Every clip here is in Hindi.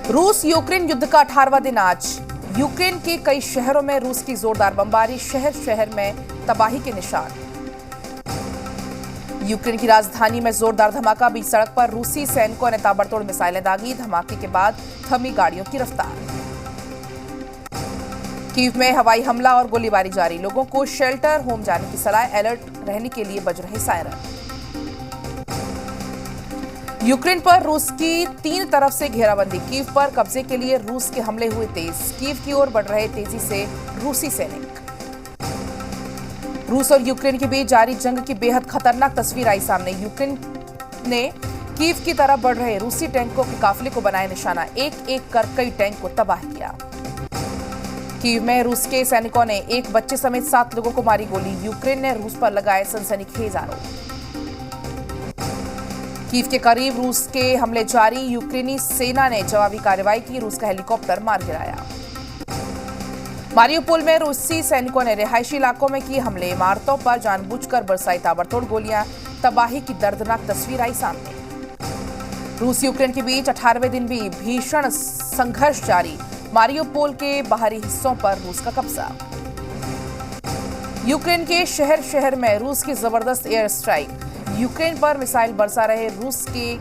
रूस यूक्रेन युद्ध का 18वां दिन आज। यूक्रेन के कई शहरों में रूस की जोरदार बमबारी, शहर शहर में तबाही के निशान। यूक्रेन की राजधानी में जोरदार धमाका, बीच सड़क पर रूसी सैनिकों ने ताबड़तोड़ मिसाइलें दागी। धमाके के बाद थमी गाड़ियों की रफ्तार। कीव में हवाई हमला और गोलीबारी जारी, लोगों को शेल्टर होम जाने की सलाह, अलर्ट रहने के लिए बज रहे सायरन। यूक्रेन पर रूस की 3 तरफ से घेराबंदी, कीव पर कब्जे के लिए रूस के हमले हुए तेज। कीव की ओर बढ़ रहे तेजी से रूसी सैनिक। रूस और यूक्रेन के बीच जारी जंग की बेहद खतरनाक तस्वीर आई सामने। यूक्रेन ने कीव की तरफ बढ़ रहे रूसी टैंकों के काफिले को बनाए निशाना, एक एक कर कई टैंक को तबाह किया। कीव में रूस के सैनिकों ने एक बच्चे समेत 7 लोगों को मारी गोली। यूक्रेन ने रूस पर लगाए सनसनीखेज आरोप। कीव के करीब रूस के हमले जारी, यूक्रेनी सेना ने जवाबी कार्रवाई की, रूस का हेलीकॉप्टर मार गिराया। मारियोपोल में रूसी सैनिकों ने रिहायशी इलाकों में किए हमले, इमारतों पर जानबूझकर बरसाई ताबड़तोड़ गोलियां, तबाही की दर्दनाक तस्वीर आई सामने। रूस यूक्रेन के बीच 18वें दिन भी भीषण संघर्ष जारी, मारियोपोल के बाहरी हिस्सों पर रूस का कब्जा। यूक्रेन के शहर शहर में रूस की जबरदस्त एयर स्ट्राइक, यूक्रेन पर मिसाइल बरसा रहे रूस के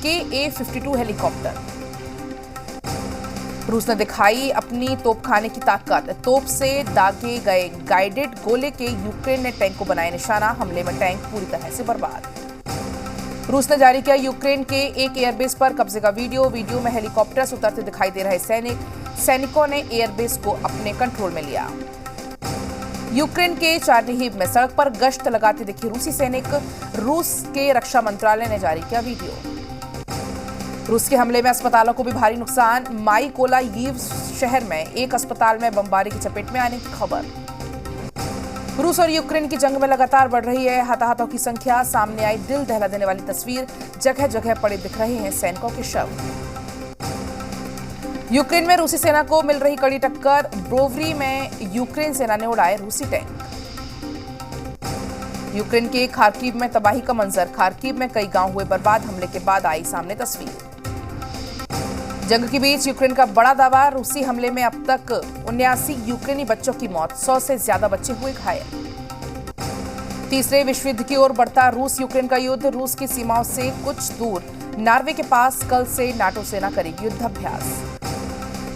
KA-52 हेलीकॉप्टर। रूस ने दिखाई अपनी तोपखाने की ताकत, तोप से दागे गए गाइडेड गोले के यूक्रेन ने टैंक को बनाए निशाना, हमले में टैंक पूरी तरह से बर्बाद। रूस ने जारी किया यूक्रेन के एक एयरबेस पर कब्जे का वीडियो में हेलीकॉप्टर से उतरते दिखाई दे रहे सैनिकों ने एयरबेस को अपने कंट्रोल में लिया। यूक्रेन के चार्निहिव में सड़क पर गश्त लगाते दिखे रूसी सैनिक, रूस के रक्षा मंत्रालय ने जारी किया वीडियो। रूस के हमले में अस्पतालों को भी भारी नुकसान, माइकोलायिव शहर में एक अस्पताल में बमबारी की चपेट में आने की खबर। रूस और यूक्रेन की जंग में लगातार बढ़ रही है हताहतों की संख्या, सामने आई दिल दहला देने वाली तस्वीर, जगह जगह पड़े दिख रहे हैं सैनिकों के शव। यूक्रेन में रूसी सेना को मिल रही कड़ी टक्कर, ब्रोवरी में यूक्रेन सेना ने उड़ाए रूसी टैंक। यूक्रेन के खार्किव में तबाही का मंजर, खार्किव में कई गांव हुए बर्बाद, हमले के बाद आई सामने तस्वीर। जंग के बीच यूक्रेन का बड़ा दावा, रूसी हमले में अब तक 79 यूक्रेनी बच्चों की मौत, 100 से ज्यादा बच्चे हुए घायल। तीसरे विश्व युद्ध की ओर बढ़ता रूस यूक्रेन का युद्ध, रूस की सीमाओं से कुछ दूर नॉर्वे के पास कल से नाटो सेना करेगी युद्धाभ्यास।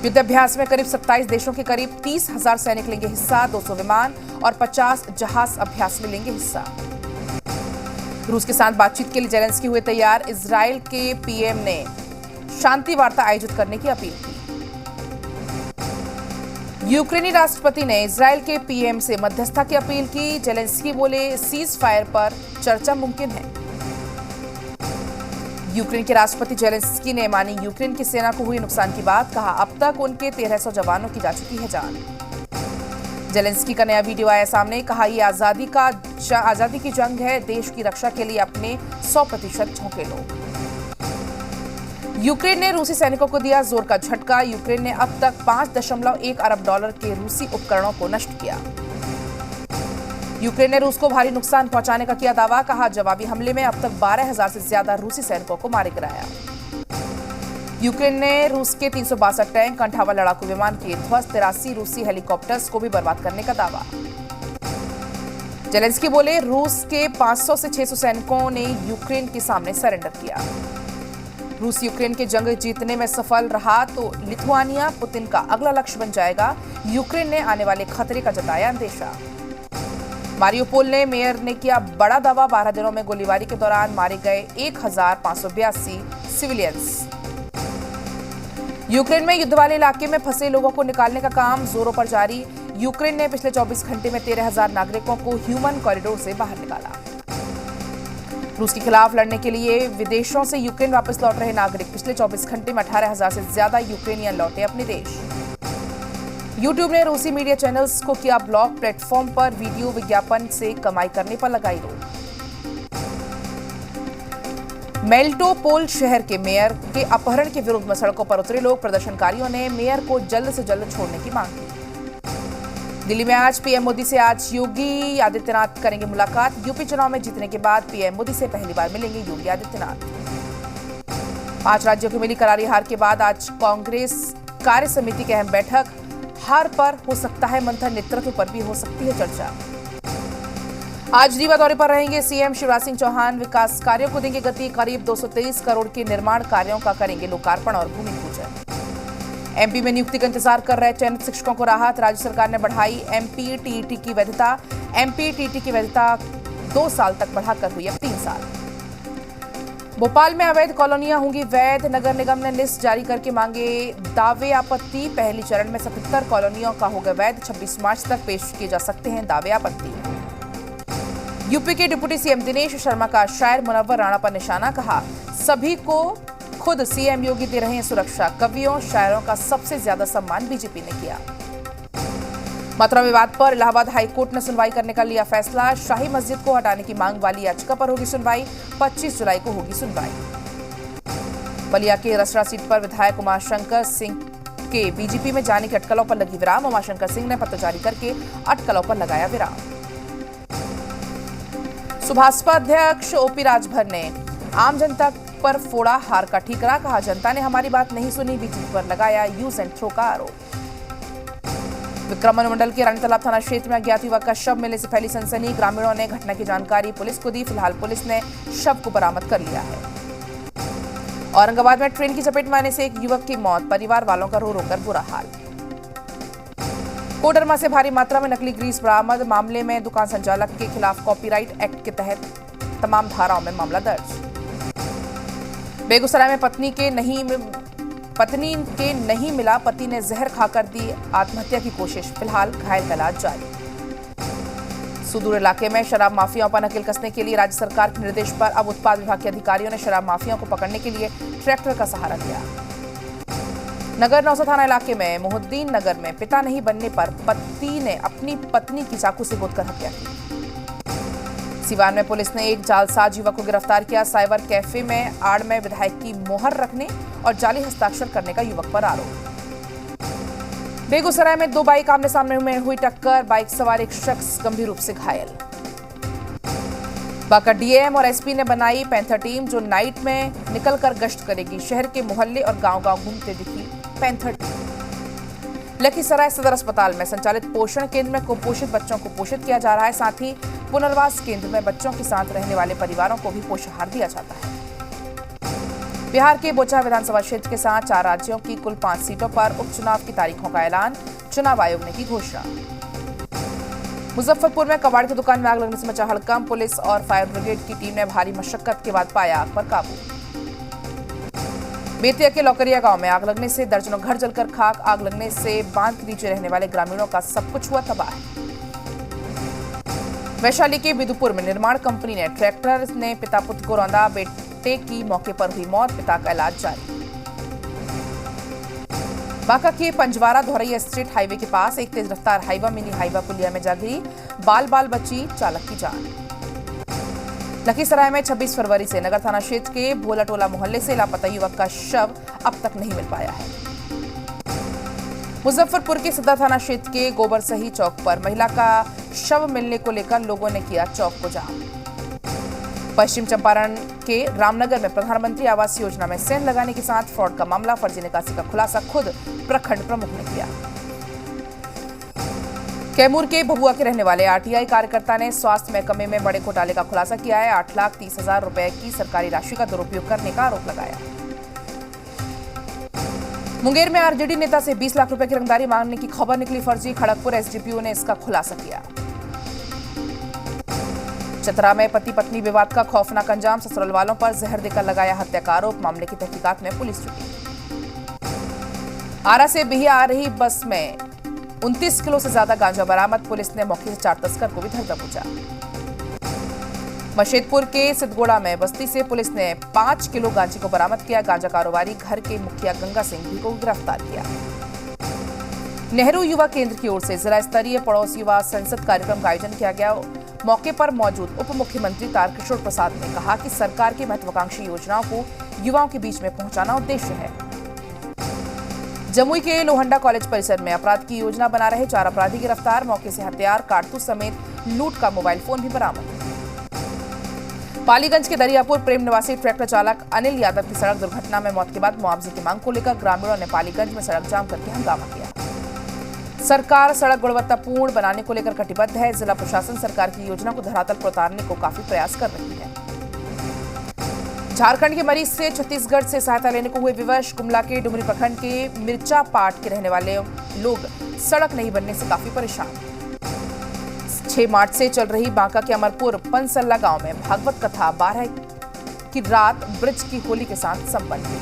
युद्धाभ्यास में करीब 27 देशों के करीब 30,000 सैनिक लेंगे हिस्सा, 200 विमान और 50 जहाज अभ्यास में लेंगे हिस्सा। रूस के साथ बातचीत के लिए जेलेंस्की हुए तैयार, इजराइल के पीएम ने शांति वार्ता आयोजित करने की अपील की। यूक्रेनी राष्ट्रपति ने इजराइल के पीएम से मध्यस्थता की अपील की, जेलेंस्की बोले सीज फायर पर चर्चा मुमकिन है। यूक्रेन के राष्ट्रपति जेलेंस्की ने मानी यूक्रेन की सेना को हुई नुकसान की बात, कहा अब तक उनके 1300 जवानों की जा चुकी है जान। जेलेंस्की का नया वीडियो आया सामने, कहा यह आजादी की जंग है, देश की रक्षा के लिए अपने 100% झोंके लो। यूक्रेन ने रूसी सैनिकों को दिया जोर का झटका, यूक्रेन ने अब तक $5.1 अरब के रूसी उपकरणों को नष्ट किया। यूक्रेन ने रूस को भारी नुकसान पहुंचाने का किया दावा, कहा जवाबी हमले में अब तक 12,000 से ज्यादा रूसी सैनिकों को मारे गिराया। यूक्रेन ने रूस के 362 टैंक, 58 लड़ाकू विमान किए ध्वस्त, 83 रूसी हेलीकॉप्टर्स को भी बर्बाद करने का दावा। जेलेंस्की बोले रूस के 500 से 600 सैनिकों ने यूक्रेन के सामने सरेंडर किया। रूस यूक्रेन के जंग जीतने में सफल रहा तो लिथुआनिया पुतिन का अगला लक्ष्य बन जाएगा, यूक्रेन ने आने वाले खतरे का जताया अंदेशा। मारियोपोल ने मेयर ने किया बड़ा दावा, 12 दिनों में गोलीबारी के दौरान मारे गए 1582 सिविलियंस। यूक्रेन में युद्ध वाले इलाके में फंसे लोगों को निकालने का काम जोरों पर जारी, यूक्रेन ने पिछले 24 घंटे में 13,000 नागरिकों को ह्यूमन कॉरिडोर से बाहर निकाला। रूस के खिलाफ लड़ने के लिए विदेशों से यूक्रेन वापस लौट रहे नागरिक, पिछले 24 घंटे में 18,000 से ज्यादा यूक्रेनियन लौटे अपने देश। यूट्यूब ने रूसी मीडिया चैनल्स को किया ब्लॉक, प्लेटफॉर्म पर वीडियो विज्ञापन से कमाई करने पर लगाई रोक। मेल्टोपोल शहर के मेयर के अपहरण के विरोध में सड़कों पर उतरे लोग, प्रदर्शनकारियों ने मेयर को जल्द से जल्द छोड़ने की मांग की। दिल्ली में आज पीएम मोदी से आज योगी आदित्यनाथ करेंगे मुलाकात, यूपी चुनाव में जीतने के बाद पीएम मोदी से पहली बार मिलेंगे योगी आदित्यनाथ। 5 राज्यों की मिली करारी हार के बाद आज कांग्रेस कार्य समिति की अहम बैठक। हार पर हो सकता है मंथन, नेतृत्व पर भी हो सकती है चर्चा। आज रीवा दौरे पर रहेंगे सीएम शिवराज सिंह चौहान। विकास कार्यों को देंगे गति। करीब 223 करोड़ के निर्माण कार्यों का करेंगे लोकार्पण और भूमि पूजन। एमपी में नियुक्ति का इंतजार कर रहे चयनित शिक्षकों को राहत। राज्य सरकार ने बढ़ाई एमपी टीईटी की वैधता। एमपी टीईटी की वैधता 2 साल तक बढ़ाकर हुई अब 3 साल। भोपाल में अवैध कॉलोनियां होंगी वैध। नगर निगम ने लिस्ट जारी करके मांगे दावे आपत्ति। पहली चरण में 77 कॉलोनियों का होगा वैध। 26 मार्च तक पेश किए जा सकते हैं दावे आपत्ति। यूपी के डिप्टी सीएम दिनेश शर्मा का शायर मुनव्वर राणा पर निशाना। कहा सभी को खुद सीएम योगी दे रहे हैं सुरक्षा। कवियों शायरों का सबसे ज्यादा सम्मान बीजेपी ने किया। मथुरा विवाद पर इलाहाबाद हाईकोर्ट ने सुनवाई करने का लिया फैसला। शाही मस्जिद को हटाने की मांग वाली याचिका पर होगी सुनवाई। 25 जुलाई को होगी सुनवाई। बलिया के रसड़ा सीट पर विधायक उमाशंकर सिंह के बीजेपी में जाने की अटकलों पर लगी विराम। उमाशंकर सिंह ने पत्र जारी करके अटकलों पर लगाया विराम। सुभाषपा अध्यक्ष ओपी राजभर ने आम जनता पर फोड़ा हार का ठीकरा। कहा जनता ने हमारी बात नहीं सुनी। बीजेपी पर लगाया यूज एंड थ्रो का आरोप। विक्रम अनुमंडल के रानी तालाब थाना क्षेत्र में अज्ञात युवक का शव मिलने से फैली सनसनी। ग्रामीणों ने घटना की जानकारी पुलिस को दी। फिलहाल पुलिस ने शव को बरामद कर लिया है। औरंगाबाद में ट्रेन की चपेट में आने से एक युवक की मौत। परिवार वालों का रो रो कर बुरा हाल। कोडरमा से भारी मात्रा में नकली ग्रीस बरामद। मामले में दुकान संचालक के खिलाफ कॉपीराइट एक्ट के तहत तमाम धाराओं में मामला दर्ज। बेगूसराय में पत्नी के नहीं मिला। पति ने जहर खाकर दी आत्महत्या की कोशिश। फिलहाल घायल का इलाज जारी। सुदूर इलाके में शराब माफियाओं पर नकेल कसने के लिए राज्य सरकार के निर्देश पर अब उत्पाद विभाग के अधिकारियों ने शराब माफियाओं को पकड़ने के लिए ट्रैक्टर का सहारा लिया। नगर नौसा थाना इलाके में मोहुद्दीन नगर में पिता नहीं बनने पर पति ने अपनी पत्नी की चाकू से गोदकर हत्या की। सिवान में पुलिस ने एक जालसाज युवक को गिरफ्तार किया। साइबर कैफे में आड़ में विधायक की मोहर रखने और जाली हस्ताक्षर करने का युवक पर आरोप। बेगूसराय में 2 बाइक आमने सामने में हुई टक्कर। बाइक सवार एक शख्स गंभीर रूप से घायल। बांका डीएम और एसपी ने बनाई पैंथर टीम जो नाइट में निकलकर गश्त करेगी। शहर के मोहल्ले और गांव-गांव घूमते दिखी पैंथर टीम। लखीसराय सदर अस्पताल में संचालित पोषण केंद्र में कुपोषित बच्चों को पोषित किया जा रहा है। साथ ही पुनर्वास केंद्र में बच्चों के साथ रहने वाले परिवारों को भी पोषाहार दिया जाता है। बिहार के बोचा विधानसभा क्षेत्र के साथ 4 राज्यों की कुल 5 सीटों पर उपचुनाव की तारीखों का ऐलान। चुनाव आयोग ने की घोषणा। मुजफ्फरपुर में कबाड़ की दुकान में आग लगने से मचा हड़कंप। पुलिस और फायर ब्रिगेड की टीम ने भारी मशक्कत के बाद पाया आग पर काबू। बेतिया के लौकरिया गांव में आग लगने से दर्जनों घर जलकर खाक। आग लगने से बांध के नीचे रहने वाले ग्रामीणों का सब कुछ हुआ तबाह। वैशाली के बिदुपुर में निर्माण कंपनी ने ट्रैक्टर ने पिता पुत्र को रौंदा। बेटे की मौके पर हुई मौत। पिता का इलाज जारी। बांका के पंजवारा धौरैया स्ट्रीट हाईवे के पास एक तेज रफ्तार हाईवा मिनी हाईवा पुलिया में जा गिरी। बाल बची चालक की जान। लखीसराय में 26 फरवरी से नगर थाना क्षेत्र के भोलाटोला मोहल्ले से लापता युवक का शव अब तक नहीं मिल पाया है। मुजफ्फरपुर के सदर थाना क्षेत्र के गोबरसही चौक पर महिला का शव मिलने को लेकर लोगों ने किया चौक को जाम। पश्चिम चंपारण के रामनगर में प्रधानमंत्री आवास योजना में सेंध लगाने के साथ फ्रॉड का मामला। फर्जी निकासी का खुलासा खुद प्रखंड प्रमुख ने किया। कैमूर के भभुआ के रहने वाले आरटीआई कार्यकर्ता ने स्वास्थ्य महकमे में बड़े घोटाले का खुलासा किया है। 8,30,000 रुपए की सरकारी राशि का दुरुपयोग करने का आरोप लगाया। मुंगेर में आरजेडी नेता से 20 लाख रुपए की रंगदारी मांगने की खबर निकली फर्जी। खड़गपुर एसडीपीओ ने इसका खुलासा किया। चतरा में पति पत्नी विवाद का खौफनाक अंजाम। ससुराल वालों पर जहर देकर लगाया हत्या का आरोप। मामले की तहकीकात में पुलिस जुटी। आरा से बिहिया आ रही बस में 29 किलो से ज्यादा गांजा बरामद। पुलिस ने मौके से 4 तस्कर को भी धर दबोचा। मशेदपुर के सिद्धगोड़ा में बस्ती से पुलिस ने 5 किलो गांजे को बरामद किया। गांजा कारोबारी घर के मुखिया गंगा सिंह भी को गिरफ्तार किया। नेहरू युवा केंद्र की ओर से जिला स्तरीय पड़ोस युवा संसद कार्यक्रम का आयोजन किया गया। मौके पर मौजूद उप मुख्यमंत्री तारकिशोर प्रसाद ने कहा कि सरकार की महत्वाकांक्षी योजनाओं को युवाओं के बीच में पहुंचाना उद्देश्य है। जमुई के लोहंडा कॉलेज परिसर में अपराध की योजना बना रहे 4 अपराधी गिरफ्तार। मौके से हथियार कारतूस समेत लूट का मोबाइल फोन भी बरामद। पालीगंज के दरियापुर प्रेम निवासी ट्रैक्टर चालक अनिल यादव की सड़क दुर्घटना में मौत के बाद मुआवजे की मांग को लेकर ग्रामीणों ने पालीगंज में सड़क जाम करके हंगामा किया। सरकार सड़क गुणवत्तापूर्ण बनाने को लेकर कटिबद्ध है। जिला प्रशासन सरकार की योजना को धरातल पर उतारने को काफी प्रयास कर रही है। झारखंड के मरीज से छत्तीसगढ़ से सहायता लेने को हुए विवश। गुमला के डुमरी प्रखंड के मिर्चा पाट के रहने वाले लोग सड़क नहीं बनने से काफी परेशान। 6 मार्च से चल रही बांका के अमरपुर पंसल्ला गांव में भागवत कथा 12 की रात ब्रज की होली के साथ संपन्न हुई।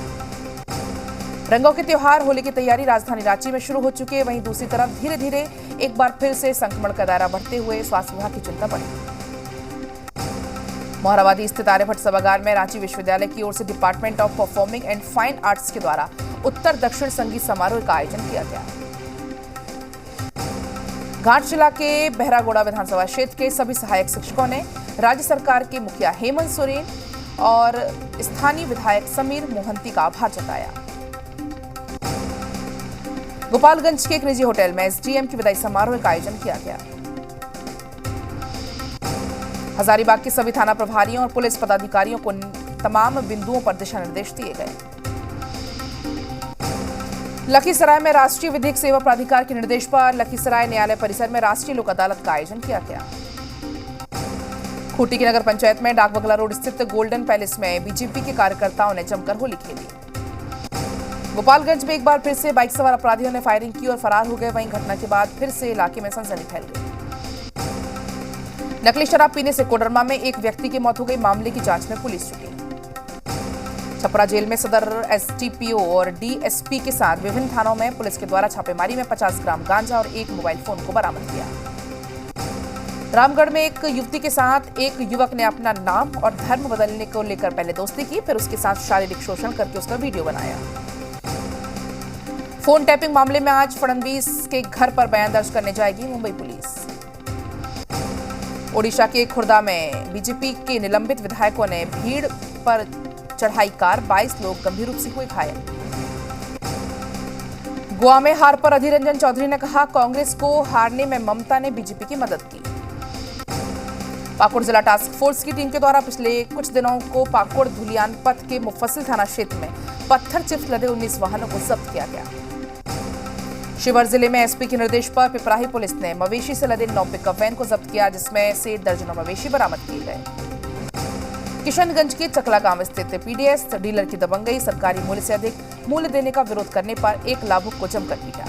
रंगों के त्योहार होली की तैयारी राजधानी रांची में शुरू हो चुकी है। वहीं दूसरी तरफ धीरे धीरे एक बार फिर से संक्रमण का दायरा बढ़ते हुए स्वास्थ्य विभाग की चिंता बढ़ी। मोहराबादी स्थित आर्यभट्ट सभागार में रांची विश्वविद्यालय की ओर से department of performing and fine arts के द्वारा उत्तर दक्षिण संगीत समारोह का आयोजन किया गया। घाटशिला के बहरागोड़ा विधानसभा क्षेत्र के सभी सहायक शिक्षकों ने राज्य सरकार के मुखिया हेमंत सोरेन और स्थानीय विधायक समीर मोहंती का आभार जताया। गोपालगंज के एक निजी होटल में एसडीएम की विदाई समारोह का आयोजन किया गया। हजारीबाग के सभी थाना प्रभारियों और पुलिस पदाधिकारियों को तमाम बिंदुओं पर दिशा निर्देश दिए गए। लखीसराय में राष्ट्रीय विधिक सेवा प्राधिकार के निर्देश पर लखीसराय न्यायालय परिसर में राष्ट्रीय लोक अदालत का आयोजन किया गया। खूंटी की नगर पंचायत में डाकबंगला रोड स्थित गोल्डन पैलेस में बीजेपी के कार्यकर्ताओं ने जमकर होली खेली। गोपालगंज में एक बार फिर से बाइक सवार अपराधियों ने फायरिंग की और फरार हो गए। वहीं घटना के बाद फिर से इलाके में सनसनी फैल गई। नकली शराब पीने से कोडरमा में एक व्यक्ति की मौत हो गई। मामले की जांच में पुलिस जुटी। छपरा जेल में सदर एसडीपीओ और डीएसपी के साथ विभिन्न थानों में पुलिस के द्वारा छापेमारी में 50 ग्राम गांजा और एक मोबाइल फोन को बरामद किया। रामगढ़ में एक युवती के साथ एक युवक ने अपना नाम और धर्म बदलने को लेकर पहले दोस्ती की, फिर उसके साथ शारीरिक शोषण करके उसका वीडियो बनाया। फोन टैपिंग मामले में आज फडणवीस के घर पर बयान दर्ज करने जाएगी मुंबई पुलिस। ओडिशा के खुर्दा में बीजेपी के निलंबित विधायकों ने भीड़ पर चढ़ाई कार, 22 लोग गंभीर रूप से हुए घायल। गोवा में हार पर अधीर रंजन चौधरी ने कहा, कांग्रेस को हारने में ममता ने बीजेपी की मदद की। पाकुड़ जिला टास्क फोर्स की टीम के द्वारा पिछले कुछ दिनों को पाकुड़ धुलियान पथ के मुफस्सिल थाना क्षेत्र में पत्थर चिप्स लदे 19 वाहनों को जब्त किया गया। शिवहर जिले में एसपी के निर्देश पर पिपराही पुलिस ने मवेशी से लदे 9 पिकअप वैन को जब्त किया, जिसमें से दर्जनों मवेशी बरामद किए गए। किशनगंज के चकला गांव स्थित पीडीएस डीलर की दबंगई, सरकारी मूल्य से अधिक मूल्य देने का विरोध करने पर एक लाभुक को जमकर पीटा।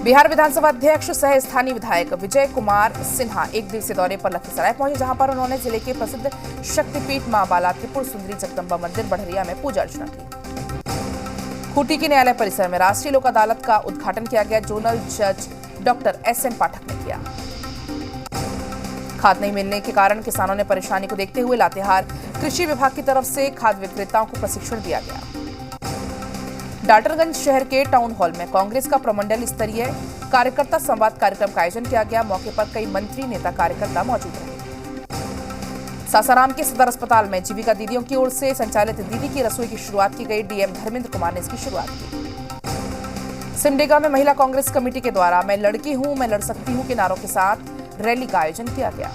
बिहार विधानसभा अध्यक्ष सह स्थानीय विधायक विजय कुमार सिन्हा एक दिवसीय दौरे पर लखीसराय पहुंचे, जहां पर उन्होंने जिले के प्रसिद्ध शक्तिपीठ मां बाला त्रिपुर सुंदरी जगदम्बा मंदिर बढ़िया में पूजा अर्चना की। खूंटी के न्यायालय परिसर में राष्ट्रीय लोक अदालत का उद्घाटन किया गया। जोनल जज डॉक्टर एसएन पाठक ने किया। खाद नहीं मिलने के कारण किसानों ने परेशानी को देखते हुए लातेहार कृषि विभाग की तरफ से खाद विक्रेताओं को प्रशिक्षण दिया गया। डाल्टनगंज शहर के टाउन हॉल में कांग्रेस का प्रमंडल स्तरीय कार्यकर्ता संवाद कार्यक्रम का आयोजन किया गया। मौके पर कई मंत्री, नेता, कार्यकर्ता मौजूद रहे। सासाराम के सदर अस्पताल में जीविका दीदियों की ओर से संचालित दीदी की रसोई की शुरुआत की गई। डीएम धर्मेंद्र कुमार ने इसकी शुरुआत की। सिमडेगा में महिला कांग्रेस कमेटी के द्वारा मैं लड़की हूं, मैं लड़ सकती हूं के नारों के साथ रैली का आयोजन किया गया।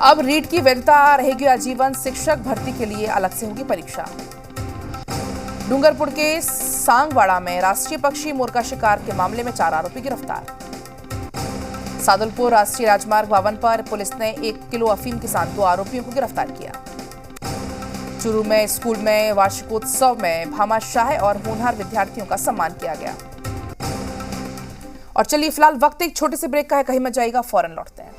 अब रीट की वैधता रहेगी आजीवन, शिक्षक भर्ती के लिए अलग से होगी परीक्षा। डूंगरपुर के सांगवाड़ा में राष्ट्रीय पक्षी मोर का शिकार के मामले में 4 आरोपी गिरफ्तार। सादुलपुर राष्ट्रीय राजमार्ग 52 पर पुलिस ने 1 किलो अफीम के साथ 2 आरोपियों को गिरफ्तार किया। चूरू में स्कूल में वार्षिकोत्सव में भामाशाह और होनहार विद्यार्थियों का सम्मान किया गया। और चलिए फिलहाल वक्त एक छोटे से ब्रेक का है, कहीं मत जाइएगा, फौरन लौटते हैं।